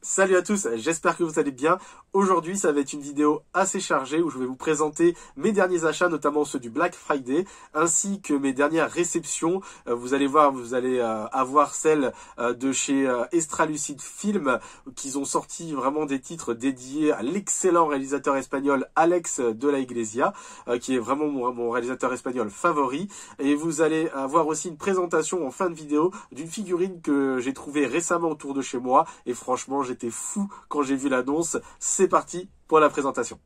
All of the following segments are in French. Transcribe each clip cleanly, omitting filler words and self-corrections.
Salut à tous, j'espère que vous allez bien. Aujourd'hui, ça va être une vidéo assez chargée où je vais vous présenter mes derniers achats, notamment ceux du Black Friday, ainsi que mes dernières réceptions. Vous allez voir, vous allez avoir celle de chez Extralucide Film, qu'ils ont sorti vraiment des titres dédiés à l'excellent réalisateur espagnol Alex de la Iglesia, qui est vraiment mon réalisateur espagnol favori. Et vous allez avoir aussi une présentation en fin de vidéo d'une figurine que j'ai trouvée récemment autour de chez moi. Et franchement, j'étais fou quand j'ai vu l'annonce. C'est parti pour la présentation.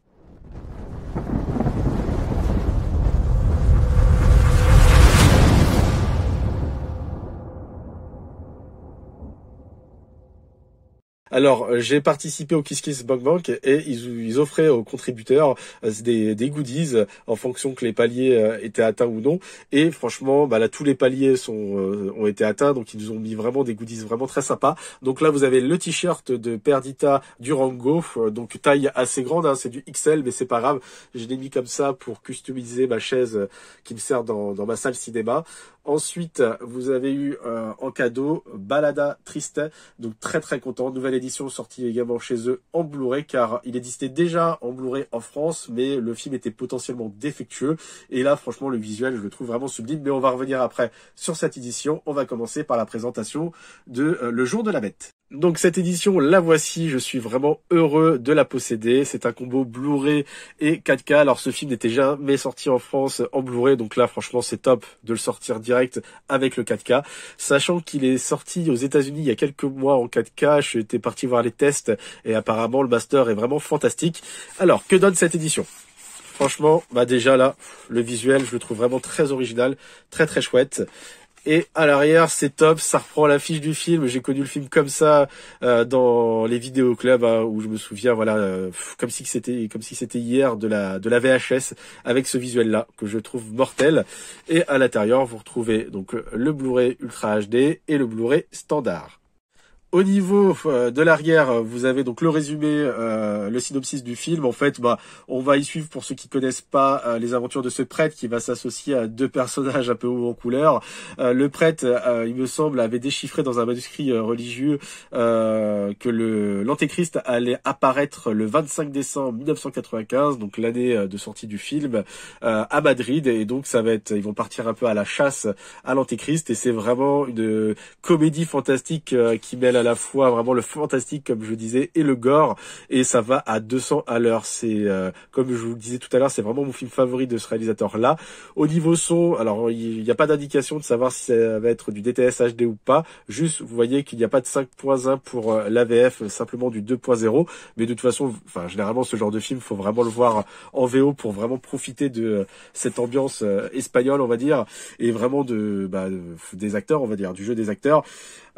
Alors, j'ai participé au KissKissBankBank et ils offraient aux contributeurs des goodies en fonction que les paliers étaient atteints ou non. Et franchement, là, tous les paliers ont été atteints, donc ils nous ont mis vraiment des goodies vraiment très sympas. Donc là, vous avez le t-shirt de Perdita Durango, donc taille assez grande, hein, c'est du XL, mais c'est pas grave. Je l'ai mis comme ça pour customiser ma chaise qui me sert dans ma salle cinéma. Ensuite, vous avez eu en cadeau Balada Triste, donc très très content. Nouvelle édition sortie également chez eux en Blu-ray, car il existait déjà en Blu-ray en France, mais le film était potentiellement défectueux. Et là, franchement, le visuel, je le trouve vraiment sublime. Mais on va revenir après sur cette édition. On va commencer par la présentation de Le Jour de la Bête. Donc cette édition, la voici, je suis vraiment heureux de la posséder. C'est un combo Blu-ray et 4K. Alors ce film n'était jamais sorti en France en Blu-ray, donc là franchement c'est top de le sortir direct avec le 4K. Sachant qu'il est sorti aux États-Unis il y a quelques mois en 4K, j'étais parti voir les tests et apparemment le master est vraiment fantastique. Alors que donne cette édition ? Franchement, déjà là, le visuel, je le trouve vraiment très original, très très chouette. Et à l'arrière, c'est top, ça reprend l'affiche du film. J'ai connu le film comme ça dans les vidéoclubs où je me souviens, voilà, comme si c'était hier de la VHS avec ce visuel-là que je trouve mortel. Et à l'intérieur, vous retrouvez donc le Blu-ray Ultra HD et le Blu-ray standard. Au niveau de l'arrière, vous avez donc le résumé, le synopsis du film. En fait, on va y suivre, pour ceux qui connaissent pas, les aventures de ce prêtre qui va s'associer à deux personnages un peu hauts en couleur. Le prêtre, il me semble, avait déchiffré dans un manuscrit religieux que l'Antéchrist allait apparaître le 25 décembre 1995, donc l'année de sortie du film, à Madrid. Et donc ils vont partir un peu à la chasse à l'Antéchrist. Et c'est vraiment une comédie fantastique qui mêle à la fois vraiment le fantastique, comme je disais, et le gore, et ça va à 200 à l'heure. C'est comme je vous le disais tout à l'heure, c'est vraiment mon film favori de ce réalisateur-là. Au niveau son, alors il n'y a pas d'indication de savoir si ça va être du DTS HD ou pas. Juste, vous voyez qu'il n'y a pas de 5.1 pour l'AVF, simplement du 2.0. Mais de toute façon, généralement, ce genre de film, faut vraiment le voir en VO pour vraiment profiter de cette ambiance espagnole, on va dire, et vraiment des acteurs, on va dire, du jeu des acteurs.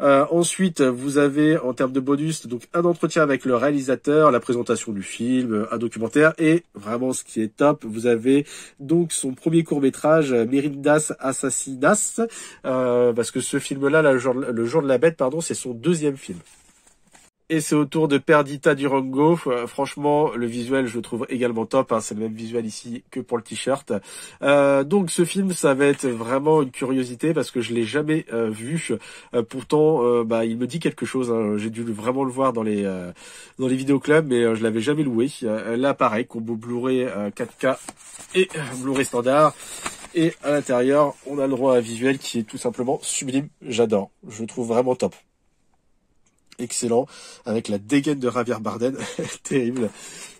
Ensuite, vous avez en termes de bonus donc un entretien avec le réalisateur, la présentation du film, un documentaire, et vraiment ce qui est top, vous avez donc son premier court-métrage, Merindas Assassinas, parce que ce film-là, le jour de la bête, c'est son deuxième film. Et c'est au tour de Perdita Durango. Franchement, le visuel, je le trouve également top. C'est le même visuel ici que pour le t-shirt. Donc, ce film, ça va être vraiment une curiosité parce que je l'ai jamais vu. Pourtant, il me dit quelque chose. J'ai dû vraiment le voir dans les vidéoclubs, mais je l'avais jamais loué. Là, pareil, combo Blu-ray 4K et Blu-ray standard. Et à l'intérieur, on a le droit à un visuel qui est tout simplement sublime. J'adore. Je le trouve vraiment top. Excellent, avec la dégaine de Javier Bardem, terrible.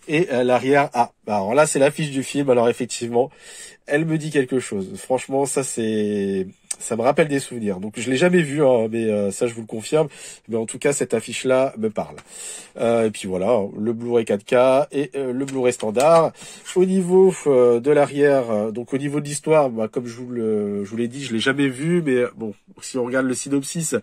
Et l'arrière, alors là c'est l'affiche du film, alors effectivement, elle me dit quelque chose. Franchement, ça me rappelle des souvenirs. Donc je l'ai jamais vu, mais ça je vous le confirme. Mais en tout cas, cette affiche-là me parle. Et puis voilà, le Blu-ray 4K et le Blu-ray standard. Au niveau de l'arrière, donc au niveau de l'histoire, comme je vous l'ai dit, je l'ai jamais vu, mais bon, si on regarde le synopsis,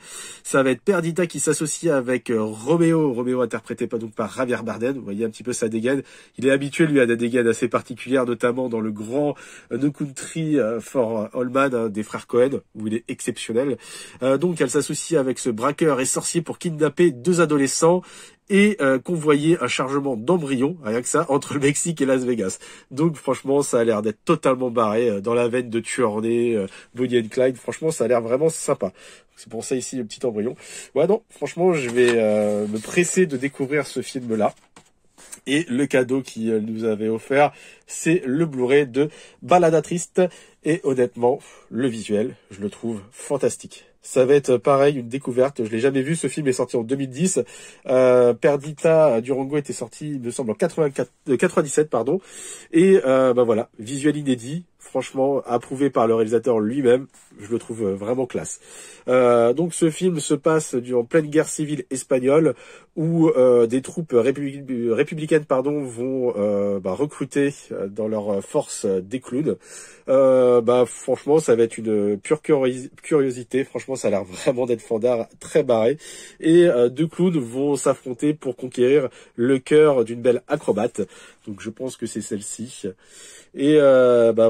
ça va être Perdita qui s'associe avec Roméo interprété par Javier Bardem. Vous voyez un petit peu sa dégaine. Il est habitué, lui, à des dégaines assez particulières, notamment dans le grand No Country for Old Man des frères Cohen, où il est exceptionnel. Donc elle s'associe avec ce braqueur et sorcier pour kidnapper deux adolescents. et convoyer un chargement d'embryons, rien que ça, entre le Mexique et Las Vegas. Donc franchement, ça a l'air d'être totalement barré dans la veine de Tueur né, Bonnie and Clyde. Franchement, ça a l'air vraiment sympa. C'est pour ça ici le petit embryon. Ouais, non, franchement, je vais me presser de découvrir ce film-là. Et le cadeau qu'il nous avait offert, c'est le Blu-ray de Balada Triste. Et honnêtement, le visuel, je le trouve fantastique. Ça va être pareil, une découverte. Je l'ai jamais vu. Ce film est sorti en 2010. Perdita Durango était sorti, il me semble, en 97, pardon. Et voilà, visuel inédit. Franchement, approuvé par le réalisateur lui-même. Je le trouve vraiment classe. Donc ce film se passe en pleine guerre civile espagnole où des troupes républicaines vont recruter dans leur force des clowns. Franchement, ça va être une pure curiosité. Franchement, ça a l'air vraiment d'être fandard, très barré. Et deux clowns vont s'affronter pour conquérir le cœur d'une belle acrobate. Donc je pense que c'est celle-ci. Et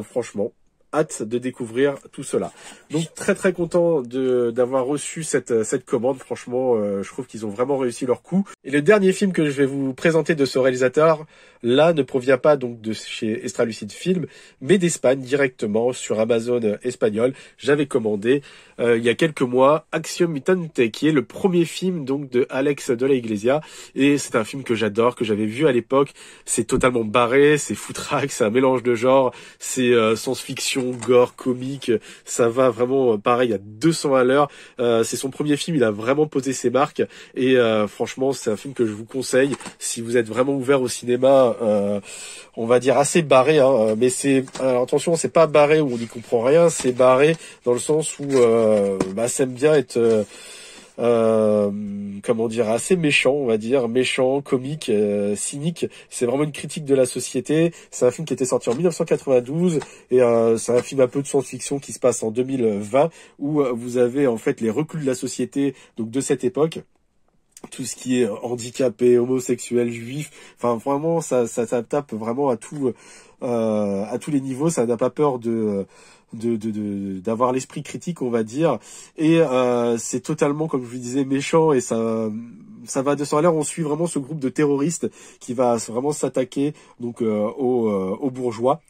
franchement, hâte de découvrir tout cela. Donc très très content d'avoir reçu cette commande. Franchement, je trouve qu'ils ont vraiment réussi leur coup. Et le dernier film que je vais vous présenter de ce réalisateur, là, ne provient pas donc de chez Extralucide Film, mais d'Espagne directement sur Amazon espagnol. J'avais commandé il y a quelques mois Acción Mutante, qui est le premier film donc de Alex de la Iglesia. Et c'est un film que j'adore, que j'avais vu à l'époque. C'est totalement barré, c'est foutraque, c'est un mélange de genres, c'est science-fiction, gore, comique. Ça va vraiment pareil à 200 à l'heure. C'est son premier film, il a vraiment posé ses marques. Et franchement, c'est un film que je vous conseille si vous êtes vraiment ouvert au cinéma. On va dire assez barré, hein, mais alors attention, c'est pas barré où on n'y comprend rien, c'est barré dans le sens où ça aime bien être assez méchant, on va dire, méchant, comique, cynique. C'est vraiment une critique de la société. C'est un film qui était sorti en 1992 et c'est un film un peu de science-fiction qui se passe en 2020 où vous avez en fait les reculs de la société donc de cette époque. Tout ce qui est handicapé, homosexuel, juif, enfin vraiment ça tape vraiment à tous les niveaux. Ça n'a pas peur d'avoir l'esprit critique, on va dire, et c'est totalement, comme je vous disais, méchant, et ça va de ça à l'heure. On suit vraiment ce groupe de terroristes qui va vraiment s'attaquer donc aux bourgeois,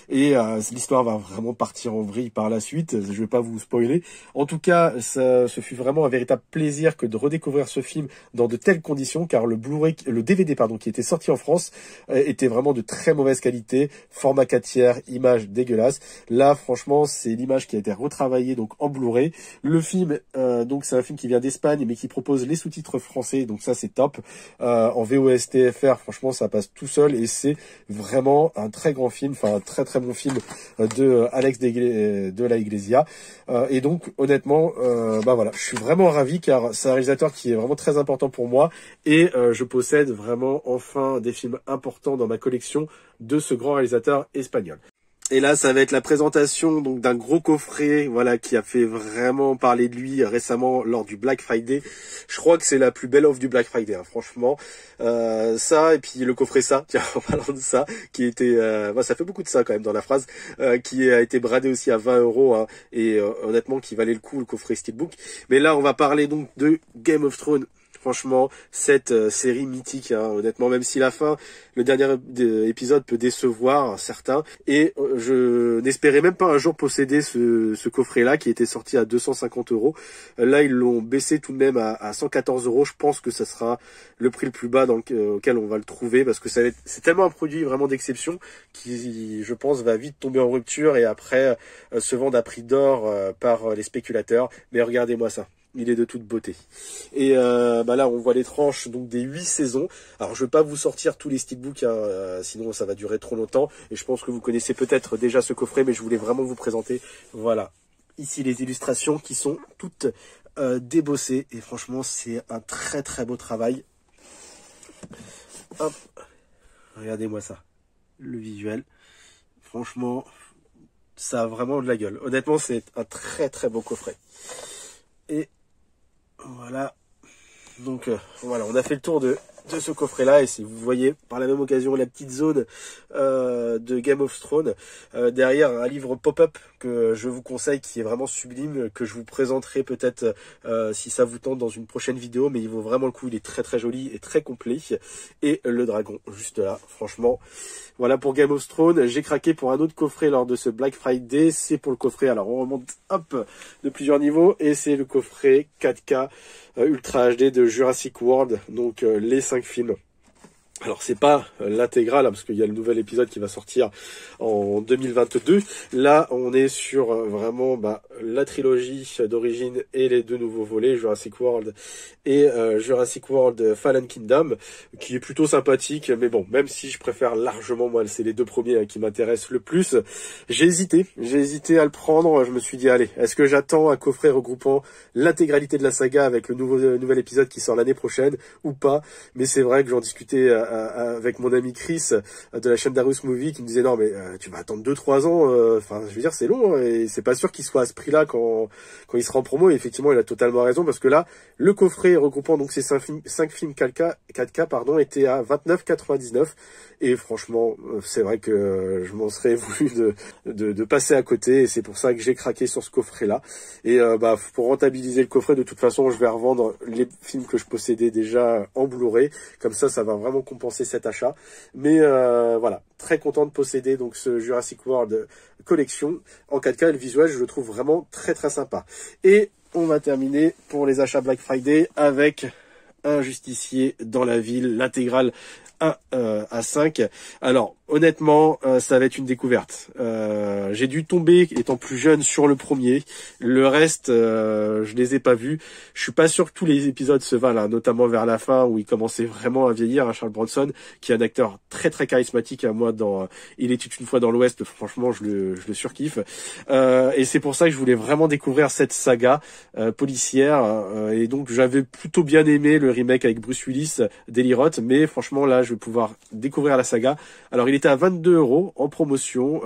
et l'histoire va vraiment partir en vrille par la suite. Je vais pas vous spoiler. En tout cas, ce fut vraiment un véritable plaisir que de redécouvrir ce film dans de telles conditions, car le DVD qui était sorti en France était vraiment de très mauvaise qualité, format 4/3, image dégueulasse. Là, franchement, c'est l'image qui a été retravaillée donc en Blu-ray. Le film, donc c'est un film qui vient d'Espagne, mais qui propose les sous-titres français, donc ça c'est top. En VOST-FR, franchement, ça passe tout seul, et c'est vraiment un très grand film, enfin un très très bon film de Alex de la Iglesia. Et donc honnêtement, je suis vraiment ravi, car c'est un réalisateur qui est vraiment très important pour moi, et je possède vraiment enfin des films importants dans ma collection de ce grand réalisateur espagnol. Et là, ça va être la présentation donc d'un gros coffret, voilà, qui a fait vraiment parler de lui récemment lors du Black Friday. Je crois que c'est la plus belle offre du Black Friday, hein, franchement. Ça, et puis le coffret ça, tiens, en parlant de ça, qui était, ça fait beaucoup de ça quand même dans la phrase, qui a été bradé aussi à 20 €, hein, et honnêtement qui valait le coup, le coffret Steelbook. Mais là, on va parler donc de Game of Thrones. Franchement, cette série mythique, hein, honnêtement, même si la fin, le dernier épisode peut décevoir certains, et je n'espérais même pas un jour posséder ce coffret-là qui était sorti à 250 €. Là, ils l'ont baissé tout de même à 114 €. Je pense que ça sera le prix le plus bas auquel on va le trouver, parce que c'est tellement un produit vraiment d'exception qui, je pense, va vite tomber en rupture et après se vendre à prix d'or par les spéculateurs. Mais regardez-moi ça. Il est de toute beauté. Et là, on voit les tranches donc des 8 saisons. Alors, je vais pas vous sortir tous les steelbooks, hein, sinon ça va durer trop longtemps. Et je pense que vous connaissez peut-être déjà ce coffret, mais je voulais vraiment vous présenter. Voilà, ici les illustrations qui sont toutes débossées. Et franchement, c'est un très très beau travail. Hop, regardez-moi ça, le visuel. Franchement, ça a vraiment de la gueule. Honnêtement, c'est un très très beau coffret. Et voilà, donc voilà, on a fait le tour de de ce coffret-là. Et si vous voyez par la même occasion la petite zone de Game of Thrones, derrière un livre pop-up que je vous conseille, qui est vraiment sublime, que je vous présenterai peut-être si ça vous tente dans une prochaine vidéo, mais il vaut vraiment le coup, il est très très joli et très complet. Et le dragon juste là, franchement, voilà pour Game of Thrones. J'ai craqué pour un autre coffret lors de ce Black Friday, c'est pour le coffret, alors on remonte hop de plusieurs niveaux, et c'est le coffret 4K Ultra HD de Jurassic World, donc les 5 films. Alors c'est pas l'intégrale, hein, parce qu'il y a le nouvel épisode qui va sortir en 2022. Là on est sur vraiment la trilogie d'origine et les 2 nouveaux volets, Jurassic World et Jurassic World Fallen Kingdom, qui est plutôt sympathique, mais bon, même si je préfère largement, moi c'est les 2 premiers qui m'intéressent le plus, j'ai hésité à le prendre. Je me suis dit allez, est-ce que j'attends un coffret regroupant l'intégralité de la saga avec le nouvel épisode qui sort l'année prochaine ou pas? Mais c'est vrai que j'en discutais avec mon ami Chris de la chaîne Darius Movie, qui me disait non mais tu vas attendre 2-3 ans, enfin je veux dire c'est long, hein, et c'est pas sûr qu'il soit à ce prix là quand il sera en promo. Et effectivement il a totalement raison, parce que là le coffret regroupant donc ces 5 films 4K pardon, était à 29,99 €, et franchement c'est vrai que je m'en serais voulu de passer à côté, et c'est pour ça que j'ai craqué sur ce coffret là. Et pour rentabiliser le coffret, de toute façon je vais revendre les films que je possédais déjà en Blu-ray, comme ça va vraiment compenser cet achat. Mais voilà, très content de posséder donc ce Jurassic World collection en 4K, et le visuel je le trouve vraiment très très sympa. Et on va terminer pour les achats Black Friday avec Un justicier dans la ville, l'intégrale 1 à 5. Alors honnêtement, ça va être une découverte. J'ai dû tomber étant plus jeune sur le premier. Le reste, je les ai pas vus. Je suis pas sûr que tous les épisodes se valent, hein, notamment vers la fin où il commençait vraiment à vieillir, hein, Charles Bronson, qui est un acteur très très charismatique. À moi, dans Il était une fois dans l'Ouest, franchement, je le surkiffe. Et c'est pour ça que je voulais vraiment découvrir cette saga policière. Et donc j'avais plutôt bien aimé le remake avec Bruce Willis d'Eli Roth, mais franchement là, je vais pouvoir découvrir la saga. Alors il était à 22 € en promotion,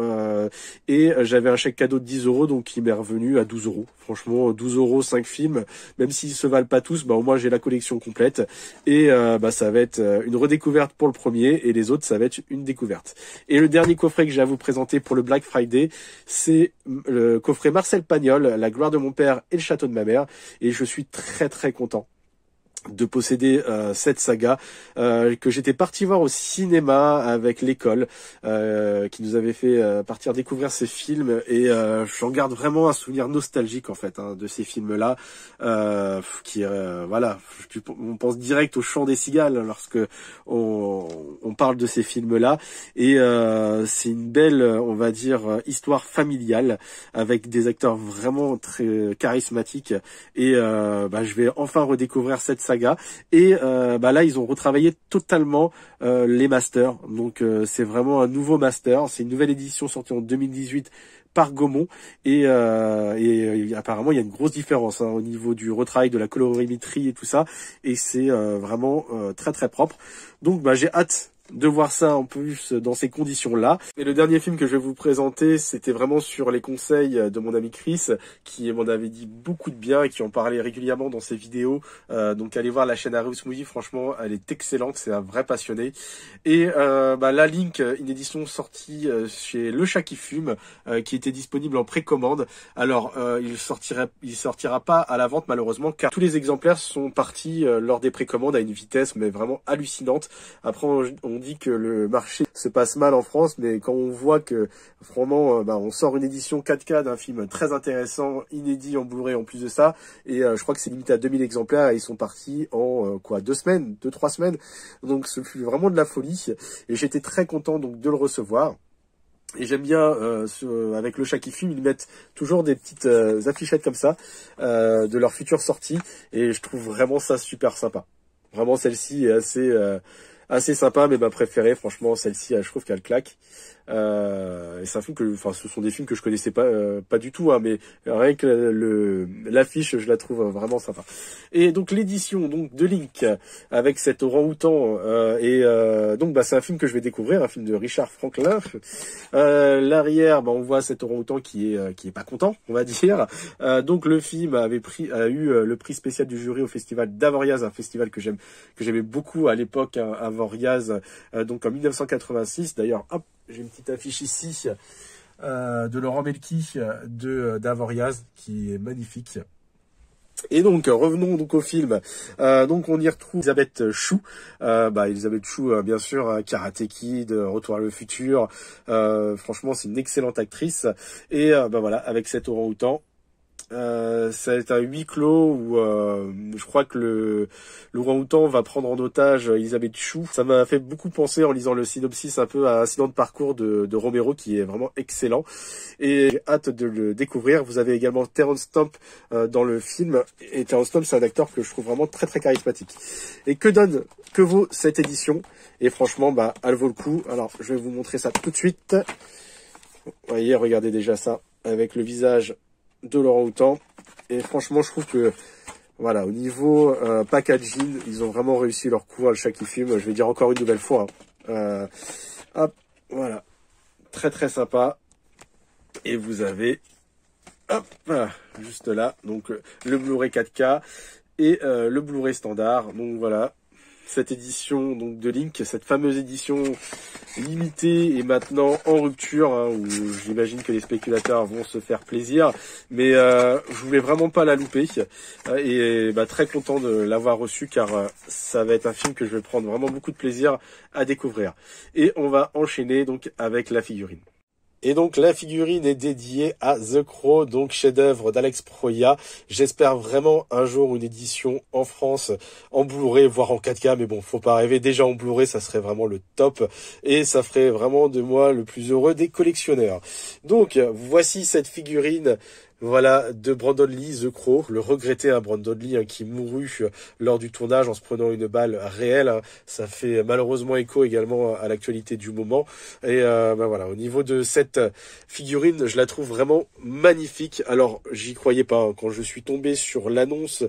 et j'avais un chèque cadeau de 10 €, donc il m'est revenu à 12 €. Franchement 12 €, 5 films, même s'ils se valent pas tous, au moins j'ai la collection complète. Et ça va être une redécouverte pour le premier, et les autres ça va être une découverte. Et le dernier coffret que j'ai à vous présenter pour le Black Friday, c'est le coffret Marcel Pagnol, La gloire de mon père et le château de ma mère. Et je suis très très content de posséder cette saga que j'étais parti voir au cinéma avec l'école, qui nous avait fait partir découvrir ces films, et j'en garde vraiment un souvenir nostalgique en fait, hein, de ces films là, qui voilà, on pense direct au chant des cigales lorsque on parle de ces films là. Et c'est une belle, on va dire, histoire familiale avec des acteurs vraiment très charismatiques. Et je vais enfin redécouvrir cette saga. Et là ils ont retravaillé totalement les masters, donc c'est vraiment un nouveau master, c'est une nouvelle édition sortie en 2018 par Gaumont, et apparemment il y a une grosse différence, hein, au niveau du retravail, de la colorimétrie et tout ça, et c'est vraiment très très propre. Donc j'ai hâte de voir ça en plus dans ces conditions-là. Et le dernier film que je vais vous présenter, c'était vraiment sur les conseils de mon ami Chris, qui m'en avait dit beaucoup de bien et qui en parlait régulièrement dans ses vidéos. Donc allez voir la chaîne Arius Movie, franchement elle est excellente, c'est un vrai passionné. Et la Link, une édition sortie chez Le Chat qui fume, qui était disponible en précommande. Alors il sortira pas à la vente malheureusement, car tous les exemplaires sont partis lors des précommandes à une vitesse mais vraiment hallucinante. Après on dit que le marché se passe mal en France, mais quand on voit que vraiment on sort une édition 4K d'un film très intéressant, inédit en Blu-ray en plus de ça, et je crois que c'est limité à 2000 exemplaires, et ils sont partis en 2-3 semaines, donc ce fut vraiment de la folie, et j'étais très content donc de le recevoir. Et j'aime bien, avec Le Chat qui fume, ils mettent toujours des petites affichettes comme ça de leurs futures sorties, et je trouve vraiment ça super sympa. Vraiment celle-ci est assez sympa, mais ma préférée, franchement, celle-ci, je trouve qu'elle claque. Et c'est un film que, enfin, ce sont des films que je connaissais pas du tout, hein, mais rien que l'affiche, je la trouve vraiment sympa. Et donc l'édition donc de Link avec cet orang-outan, donc bah c'est un film que je vais découvrir, un film de Richard Franklin. L'arrière, bah on voit cet orang-outan qui est pas content, on va dire. Donc le film a eu le prix spécial du jury au festival d'Avoriaz, un festival que j'aimais beaucoup à l'époque, hein, Avoriaz, donc en 1986. D'ailleurs, hop, j'ai une petite affiche ici de Laurent Melki d'Avoriaz qui est magnifique. Et donc revenons donc au film. Donc on y retrouve Elisabeth Chou, Elisabeth Chou bien sûr, Karate Kid, Retour à le futur. Franchement c'est une excellente actrice. Et voilà, avec cet orang-outan. C'est un huis clos où je crois que l'orang-outan va prendre en otage Elisabeth Chou. Ça m'a fait beaucoup penser en lisant le synopsis un peu à Incident de parcours de Romero qui est vraiment excellent. Et j'ai hâte de le découvrir. Vous avez également Terence Stamp dans le film. Et Terence Stamp c'est un acteur que je trouve vraiment très très charismatique. Et que vaut cette édition? Et franchement elle vaut le coup. Alors je vais vous montrer ça tout de suite. Vous voyez, regardez déjà ça avec le visage de l'orang-outan. Et franchement je trouve que voilà, au niveau packaging, ils ont vraiment réussi leur coup à chaque film. Je vais dire encore une nouvelle fois, hein. Hop, voilà, très très sympa. Et vous avez hop juste là donc le Blu-ray 4K et le Blu-ray standard. Donc voilà, cette édition donc de Link, cette fameuse édition limitée est maintenant en rupture, hein, où j'imagine que les spéculateurs vont se faire plaisir, mais je voulais vraiment pas la louper, et très content de l'avoir reçu car ça va être un film que je vais prendre vraiment beaucoup de plaisir à découvrir. Et on va enchaîner donc avec la figurine. Et donc la figurine est dédiée à The Crow, donc chef-d'œuvre d'Alex Proya. J'espère vraiment un jour une édition en France, en Blu-ray, voire en 4K, mais bon, faut pas rêver. Déjà en Blu-ray, ça serait vraiment le top, et ça ferait vraiment de moi le plus heureux des collectionneurs. Donc voici cette figurine. Voilà, de Brandon Lee, The Crow, le regretté, Brandon Lee, qui mourut lors du tournage en se prenant une balle réelle, hein. Ça fait malheureusement écho également à l'actualité du moment. Et voilà, au niveau de cette figurine, je la trouve vraiment magnifique. Alors, j'y croyais pas, hein, quand je suis tombé sur l'annonce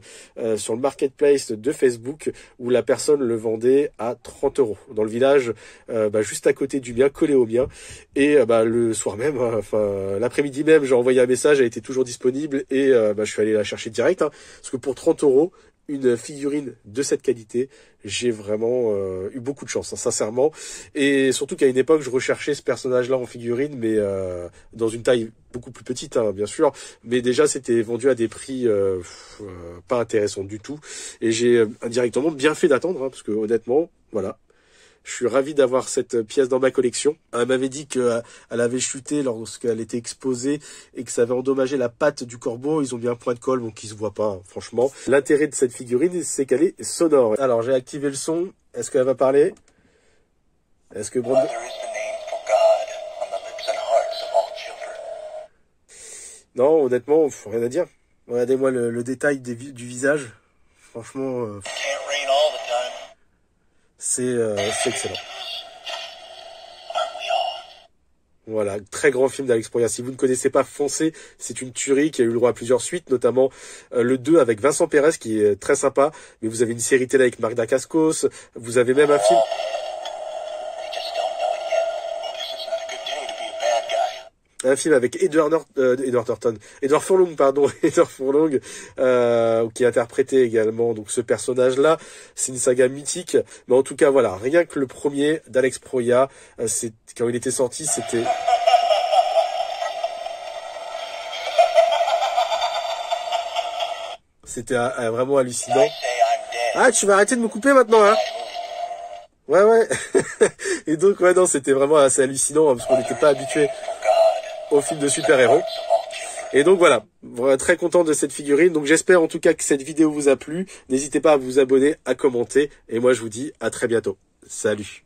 sur le marketplace de Facebook où la personne le vendait à 30 € dans le village, juste à côté du mien, collé au mien. Et le soir même, hein, l'après-midi même, j'ai envoyé un message, elle était toujours disponible, et je suis allé la chercher direct, hein, parce que pour 30 €, une figurine de cette qualité, j'ai vraiment eu beaucoup de chance, hein, sincèrement. Et surtout qu'à une époque, je recherchais ce personnage-là en figurine, mais dans une taille beaucoup plus petite, hein, bien sûr. Mais déjà, c'était vendu à des prix pas intéressants du tout. Et j'ai indirectement bien fait d'attendre, hein, parce que honnêtement, voilà. Je suis ravi d'avoir cette pièce dans ma collection. Elle m'avait dit qu'elle avait chuté lorsqu'elle était exposée et que ça avait endommagé la patte du corbeau. Ils ont mis un point de colle, donc il se voit pas, hein, franchement. L'intérêt de cette figurine, c'est qu'elle est sonore. Alors, j'ai activé le son. Est-ce qu'elle va parler? Est-ce que Brandon... Non, honnêtement, faut rien à dire. Regardez-moi le détail du visage. Franchement... c'est excellent. Voilà, très grand film d'Alex Proya. Si vous ne connaissez pas, foncez. C'est une tuerie qui a eu le droit à plusieurs suites, notamment le 2 avec Vincent Pérez, qui est très sympa. Mais vous avez une série télé avec Marc Dacascos. Vous avez même un film... Un film avec Edward Furlong, Edward Furlong, qui interprétait également donc ce personnage-là. C'est une saga mythique, mais en tout cas voilà, rien que le premier d'Alex Proya, c'est quand il était sorti, c'était vraiment hallucinant. Ah, tu vas arrêter de me couper maintenant, hein? Ouais. Et donc ouais, non, c'était vraiment assez hallucinant, hein, parce qu'on n'était pas habitué au film de super-héros. Et donc voilà, très content de cette figurine. Donc j'espère en tout cas que cette vidéo vous a plu. N'hésitez pas à vous abonner, à commenter. Et moi je vous dis à très bientôt. Salut.